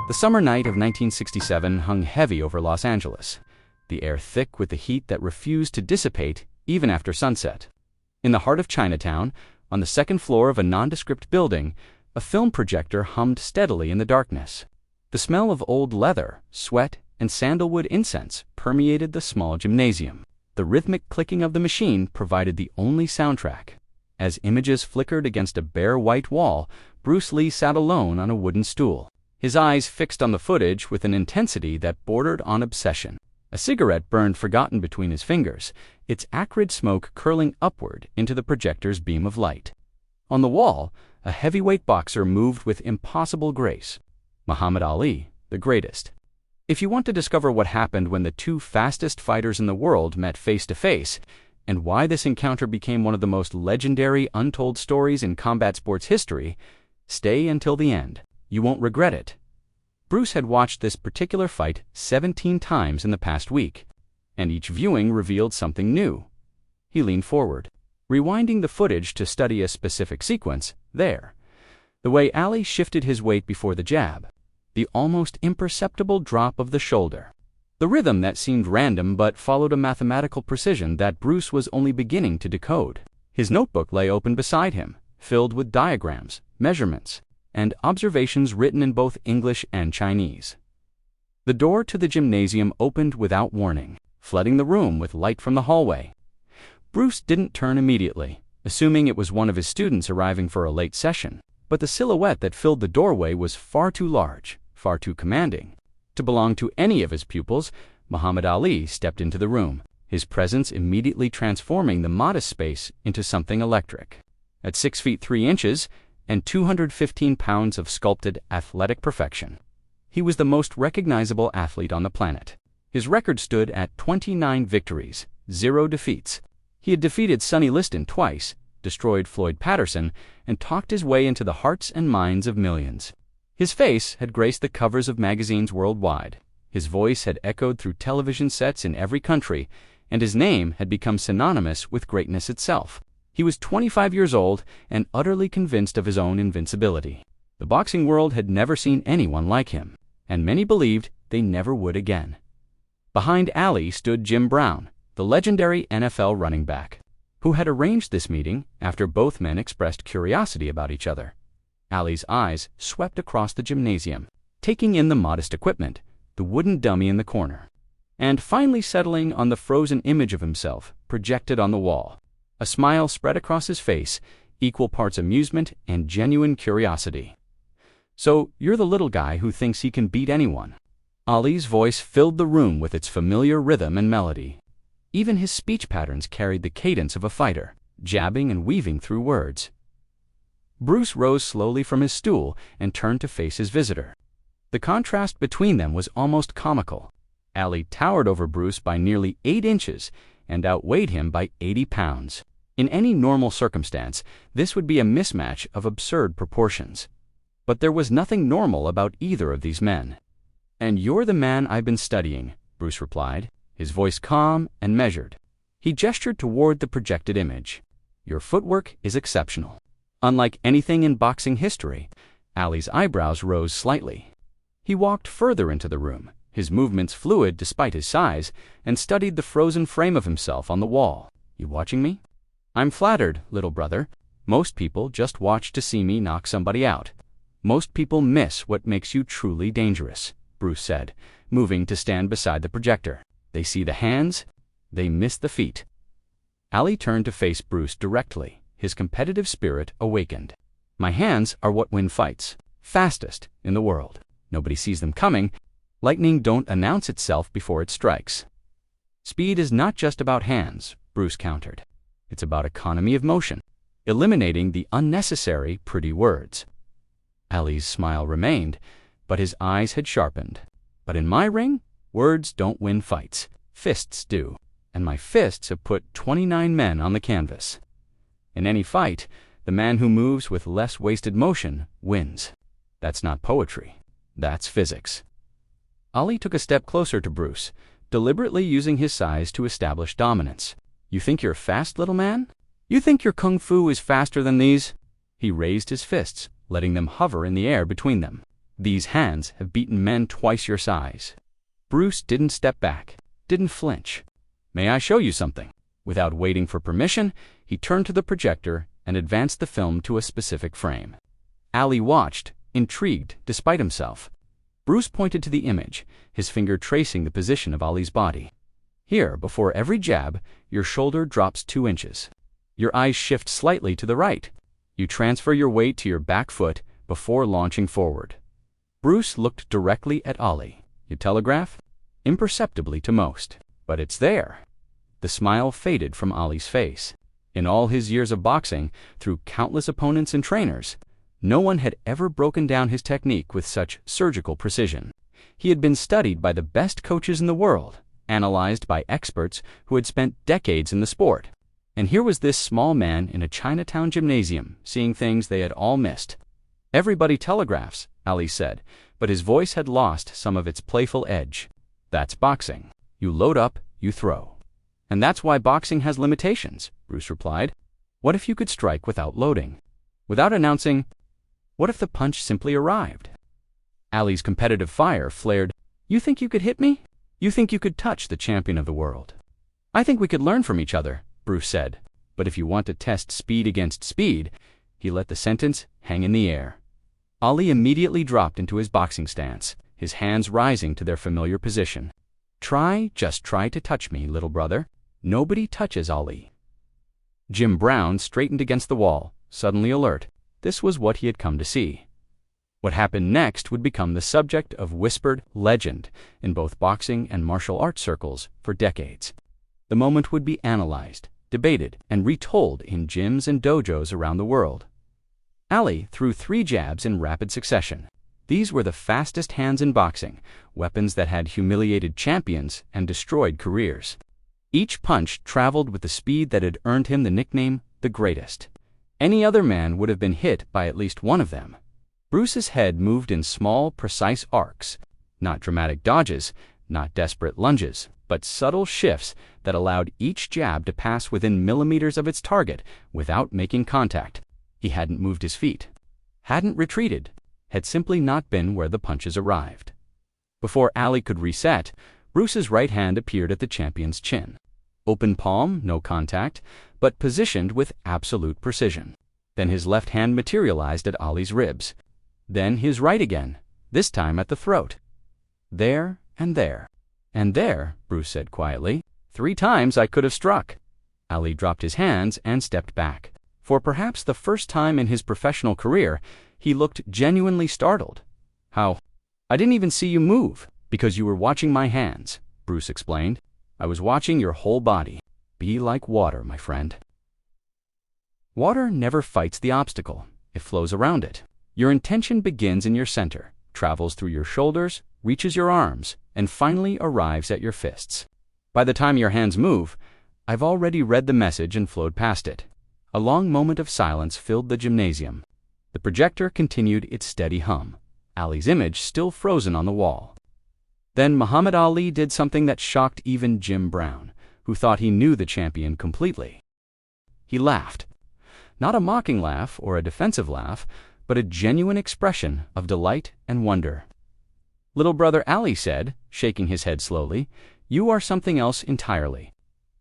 The summer night of 1967 hung heavy over Los Angeles, the air thick with the heat that refused to dissipate even after sunset. In the heart of Chinatown, on the second floor of a nondescript building, a film projector hummed steadily in the darkness. The smell of old leather, sweat, and sandalwood incense permeated the small gymnasium. The rhythmic clicking of the machine provided the only soundtrack. As images flickered against a bare white wall, Bruce Lee sat alone on a wooden stool, his eyes fixed on the footage with an intensity that bordered on obsession. A cigarette burned forgotten between his fingers, its acrid smoke curling upward into the projector's beam of light. On the wall, a heavyweight boxer moved with impossible grace. Muhammad Ali, the greatest. If you want to discover what happened when the two fastest fighters in the world met face to face, and why this encounter became one of the most legendary untold stories in combat sports history, stay until the end. You won't regret it. Bruce had watched this particular fight 17 times in the past week, and each viewing revealed something new. He leaned forward, rewinding the footage to study a specific sequence. There, the way Ali shifted his weight before the jab, the almost imperceptible drop of the shoulder, the rhythm that seemed random but followed a mathematical precision that Bruce was only beginning to decode. His notebook lay open beside him, filled with diagrams, measurements, and observations written in both English and Chinese. The door to the gymnasium opened without warning, flooding the room with light from the hallway. Bruce didn't turn immediately, assuming it was one of his students arriving for a late session, but the silhouette that filled the doorway was far too large, far too commanding to belong to any of his pupils. Muhammad Ali stepped into the room, his presence immediately transforming the modest space into something electric. At 6 feet 3 inches and 215 pounds of sculpted athletic perfection, he was the most recognizable athlete on the planet. His record stood at 29 victories, 0 defeats. He had defeated Sonny Liston twice, destroyed Floyd Patterson, and talked his way into the hearts and minds of millions. His face had graced the covers of magazines worldwide. His voice had echoed through television sets in every country, and his name had become synonymous with greatness itself. He was 25 years old and utterly convinced of his own invincibility. The boxing world had never seen anyone like him, and many believed they never would again. Behind Ali stood Jim Brown, the legendary NFL running back, who had arranged this meeting after both men expressed curiosity about each other. Ali's eyes swept across the gymnasium, taking in the modest equipment, the wooden dummy in the corner, and finally settling on the frozen image of himself projected on the wall. A smile spread across his face, equal parts amusement and genuine curiosity. "So you're the little guy who thinks he can beat anyone." Ali's voice filled the room with its familiar rhythm and melody. Even his speech patterns carried the cadence of a fighter, jabbing and weaving through words. Bruce rose slowly from his stool and turned to face his visitor. The contrast between them was almost comical. Ali towered over Bruce by nearly 8 inches and outweighed him by 80 pounds. In any normal circumstance, this would be a mismatch of absurd proportions. But there was nothing normal about either of these men. "And you're the man I've been studying," Bruce replied, his voice calm and measured. He gestured toward the projected image. "Your footwork is exceptional. Unlike anything in boxing history." Ali's eyebrows rose slightly. He walked further into the room, his movements fluid despite his size, and studied the frozen frame of himself on the wall. "You watching me?" "I'm flattered, little brother. Most people just watch to see me knock somebody out. Most people miss what makes you truly dangerous," Bruce said, moving to stand beside the projector. "They see the hands, they miss the feet." Ali turned to face Bruce directly, his competitive spirit awakened. "My hands are what win fights, fastest in the world. Nobody sees them coming. Lightning don't announce itself before it strikes." "Speed is not just about hands," Bruce countered. "It's about economy of motion, eliminating the unnecessary pretty words." Ali's smile remained, but his eyes had sharpened. "But in my ring, words don't win fights. Fists do. And my fists have put 29 men on the canvas. In any fight, the man who moves with less wasted motion wins. That's not poetry. That's physics." Ali took a step closer to Bruce, deliberately using his size to establish dominance. "You think you're fast, little man? You think your kung fu is faster than these?" He raised his fists, letting them hover in the air between them. These hands have beaten men twice your size. Bruce didn't step back, didn't flinch. May I show you something? Without waiting for permission, he turned to the projector and advanced the film to a specific frame. Ali watched, intrigued despite himself. Bruce pointed to the image, his finger tracing the position of Ali's body. Here, before every jab, your shoulder drops 2 inches. Your eyes shift slightly to the right. You transfer your weight to your back foot before launching forward. Bruce looked directly at Ali. You telegraph? Imperceptibly to most. But it's there. The smile faded from Ali's face. In all his years of boxing, through countless opponents and trainers, no one had ever broken down his technique with such surgical precision. He had been studied by the best coaches in the world, analyzed by experts who had spent decades in the sport. And here was this small man in a Chinatown gymnasium, seeing things they had all missed. Everybody telegraphs, Ali said, but his voice had lost some of its playful edge. That's boxing. You load up, you throw. And that's why boxing has limitations, Bruce replied. What if you could strike without loading? Without announcing, what if the punch simply arrived? Ali's competitive fire flared. You think you could hit me? You think you could touch the champion of the world? I think we could learn from each other, Bruce said. But if you want to test speed against speed, he let the sentence hang in the air. Ali immediately dropped into his boxing stance, his hands rising to their familiar position. Just try to touch me, little brother. Nobody touches Ali. Jim Brown straightened against the wall, suddenly alert. This was what he had come to see. What happened next would become the subject of whispered legend in both boxing and martial arts circles for decades. The moment would be analyzed, debated, and retold in gyms and dojos around the world. Ali threw 3 jabs in rapid succession. These were the fastest hands in boxing, weapons that had humiliated champions and destroyed careers. Each punch traveled with the speed that had earned him the nickname the Greatest. Any other man would have been hit by at least one of them. Bruce's head moved in small, precise arcs, not dramatic dodges, not desperate lunges, but subtle shifts that allowed each jab to pass within millimeters of its target without making contact. He hadn't moved his feet, hadn't retreated, had simply not been where the punches arrived. Before Ali could reset, Bruce's right hand appeared at the champion's chin. Open palm, no contact, but positioned with absolute precision. Then his left hand materialized at Ali's ribs. Then his right again, this time at the throat. There and there. And there, Bruce said quietly. 3 times I could have struck. Ali dropped his hands and stepped back. For perhaps the first time in his professional career, he looked genuinely startled. How? I didn't even see you move, because you were watching my hands, Bruce explained. I was watching your whole body. Be like water, my friend. Water never fights the obstacle. It flows around it. Your intention begins in your center, travels through your shoulders, reaches your arms, and finally arrives at your fists. By the time your hands move, I've already read the message and flowed past it. A long moment of silence filled the gymnasium. The projector continued its steady hum, Ali's image still frozen on the wall. Then Muhammad Ali did something that shocked even Jim Brown, who thought he knew the champion completely. He laughed. Not a mocking laugh or a defensive laugh, but a genuine expression of delight and wonder. Little brother, Ali said, shaking his head slowly, you are something else entirely.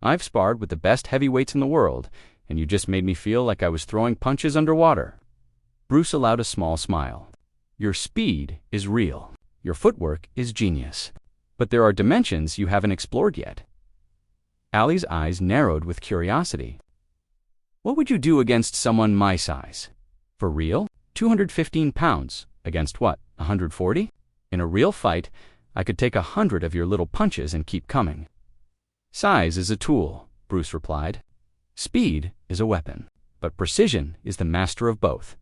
I've sparred with the best heavyweights in the world, and you just made me feel like I was throwing punches underwater. Bruce allowed a small smile. Your speed is real. Your footwork is genius. But there are dimensions you haven't explored yet. Ali's eyes narrowed with curiosity. What would you do against someone my size? For real? 215 pounds. Against what, 140? In a real fight, I could take 100 of your little punches and keep coming. Size is a tool, Bruce replied. Speed is a weapon, but precision is the master of both.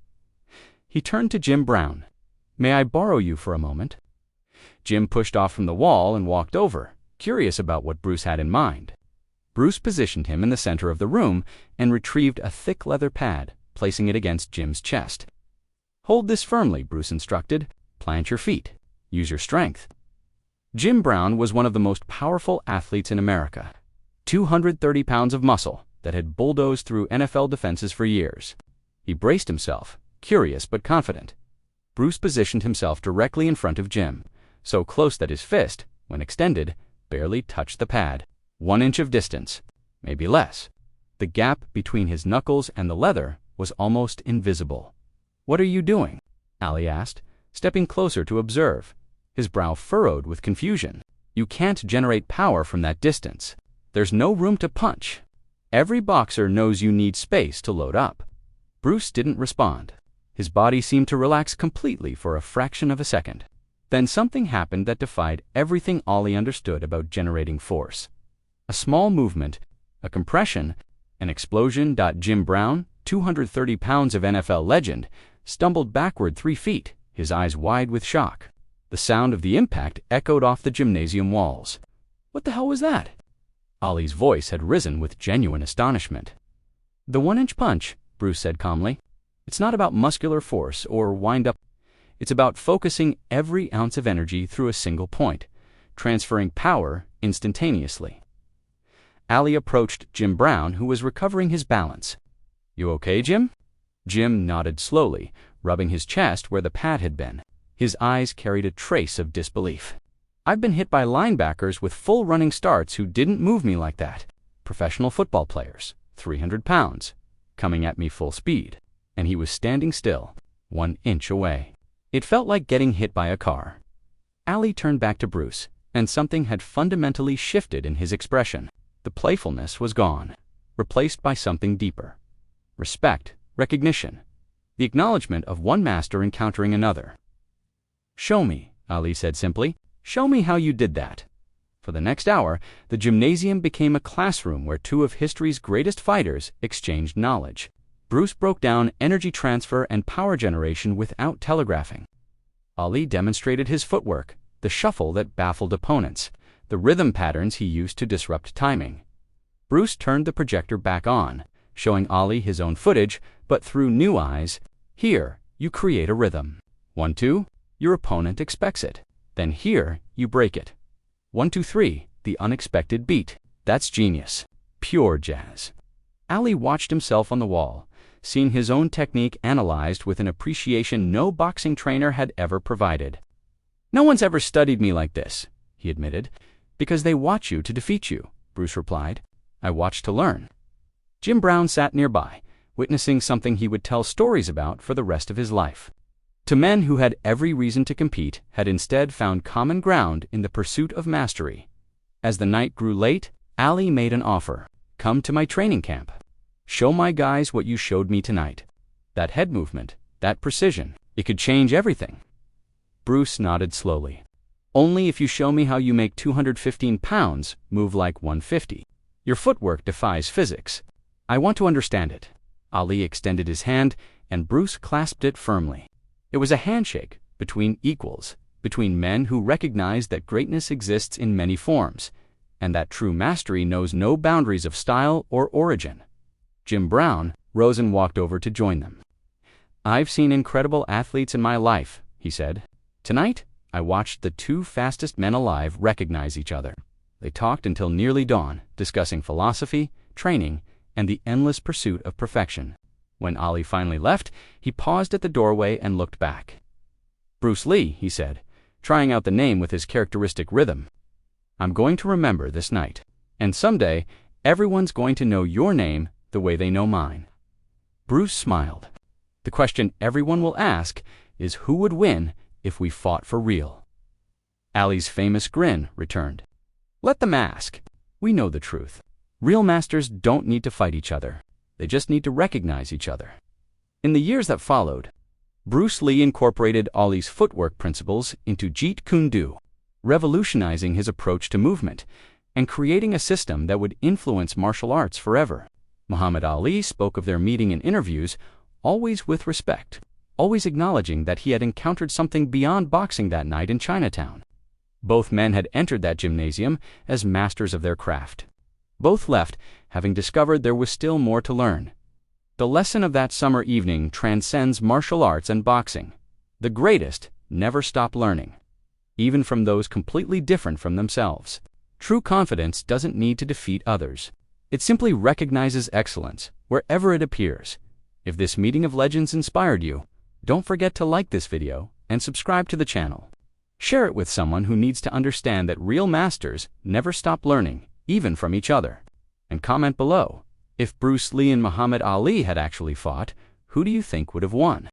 He turned to Jim Brown. May I borrow you for a moment? Jim pushed off from the wall and walked over, curious about what Bruce had in mind. Bruce positioned him in the center of the room and retrieved a thick leather pad, placing it against Jim's chest. Hold this firmly, Bruce instructed. Plant your feet. Use your strength. Jim Brown was one of the most powerful athletes in America. 230 pounds of muscle that had bulldozed through NFL defenses for years. He braced himself, curious but confident. Bruce positioned himself directly in front of Jim, so close that his fist, when extended, barely touched the pad. 1 inch of distance, maybe less. The gap between his knuckles and the leather was almost invisible. "What are you doing?" Ali asked, stepping closer to observe, his brow furrowed with confusion. "You can't generate power from that distance. There's no room to punch. Every boxer knows you need space to load up." Bruce didn't respond. His body seemed to relax completely for a fraction of a second. Then something happened that defied everything Ali understood about generating force. A small movement, a compression, an explosion. Jim Brown, 230 pounds of NFL legend, stumbled backward 3 feet, his eyes wide with shock. The sound of the impact echoed off the gymnasium walls. "What the hell was that?" Ali's voice had risen with genuine astonishment. "The 1-inch punch," Bruce said calmly. "It's not about muscular force or wind-up. It's about focusing every ounce of energy through a single point, transferring power instantaneously." Ali approached Jim Brown, who was recovering his balance. "You okay, Jim?" Jim nodded slowly, rubbing his chest where the pad had been. His eyes carried a trace of disbelief. "I've been hit by linebackers with full running starts who didn't move me like that. Professional football players, 300 pounds, coming at me full speed. And he was standing still, 1 inch away. It felt like getting hit by a car." Ali turned back to Bruce, and something had fundamentally shifted in his expression. The playfulness was gone, replaced by something deeper. Respect, recognition, the acknowledgement of one master encountering another. "Show me," Ali said simply. "Show me how you did that." For the next hour, the gymnasium became a classroom where 2 of history's greatest fighters exchanged knowledge. Bruce broke down energy transfer and power generation without telegraphing. Ali demonstrated his footwork, the shuffle that baffled opponents, the rhythm patterns he used to disrupt timing. Bruce turned the projector back on, showing Ali his own footage, but through new eyes. "Here, you create a rhythm. 1, 2, your opponent expects it. Then here, you break it. 1, 2, 3, the unexpected beat. That's genius. Pure jazz." Ali watched himself on the wall, seeing his own technique analyzed with an appreciation no boxing trainer had ever provided. "No one's ever studied me like this," he admitted. "Because they watch you to defeat you," Bruce replied. "I watch to learn." Jim Brown sat nearby, witnessing something he would tell stories about for the rest of his life. Two men who had every reason to compete had instead found common ground in the pursuit of mastery. As the night grew late, Ali made an offer. "Come to my training camp. Show my guys what you showed me tonight. That head movement, that precision, it could change everything." Bruce nodded slowly. "Only if you show me how you make 215 pounds move like 150. Your footwork defies physics. I want to understand it." Ali extended his hand, and Bruce clasped it firmly. It was a handshake between equals, between men who recognize that greatness exists in many forms, and that true mastery knows no boundaries of style or origin. Jim Brown rose and walked over to join them. "I've seen incredible athletes in my life," he said. "Tonight, I watched the 2 fastest men alive recognize each other. They talked until nearly dawn, discussing philosophy, training, and the endless pursuit of perfection. When Ali finally left, he paused at the doorway and looked back. "BruceLee," he said, trying out the name with his characteristic rhythm. "I'm going to remember this night. And someday, everyone's going to know your name the way they know mine." Bruce smiled. "The question everyone will ask is who would win if we fought for real." Ali's famous grin returned. "Let them ask. We know the truth. Real masters don't need to fight each other. They just need to recognize each other." In the years that followed, Bruce Lee incorporated Ali's footwork principles into Jeet Kune Do, revolutionizing his approach to movement and creating a system that would influence martial arts forever. Muhammad Ali spoke of their meeting in interviews, always with respect, always acknowledging that he had encountered something beyond boxing that night in Chinatown. Both men had entered that gymnasium as masters of their craft. Both left, having discovered there was still more to learn. The lesson of that summer evening transcends martial arts and boxing. The greatest never stop learning, even from those completely different from themselves. True confidence doesn't need to defeat others. It simply recognizes excellence wherever it appears. If this meeting of legends inspired you, Don't forget to like this video and subscribe to the channel. Share it with someone who needs to understand that real masters never stop learning, even from each other. And comment below, if Bruce Lee and Muhammad Ali had actually fought, who do you think would have won?